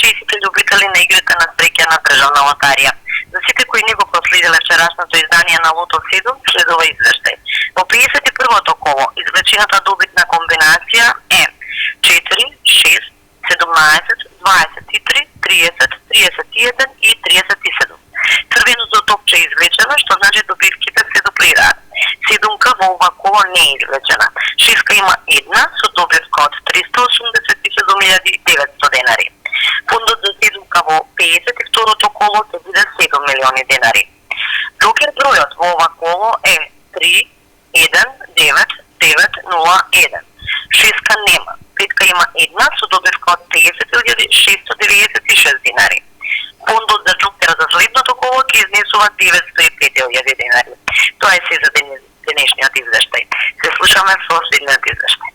и сите љубители на игрите на среќа на државна лотарија. За сите кои не го проследиле вчерашното издание на Лото 7, следува извештај. Во 51-то коло извлечената добитна комбинација е 4, 6, 17, 23, 30, 31 и 37. Црвеното топче е извлечено, што значи добивките се дуплираат. Седумка во ова коло не е извлечена. Шеска има една со добивка од 387.900 денари. Фондот за седумка во 52-то коло ќе биде 7 милиони денари. Джокер бројот во ова коло е 31991. Шеска нема. Петка има една со добивка од 50.696 денари. Фондот за джокера за следното коло ќе изнесува 905.000 денари. Тоа е се за денешниот извештај. Се слушаме со следниот извештај.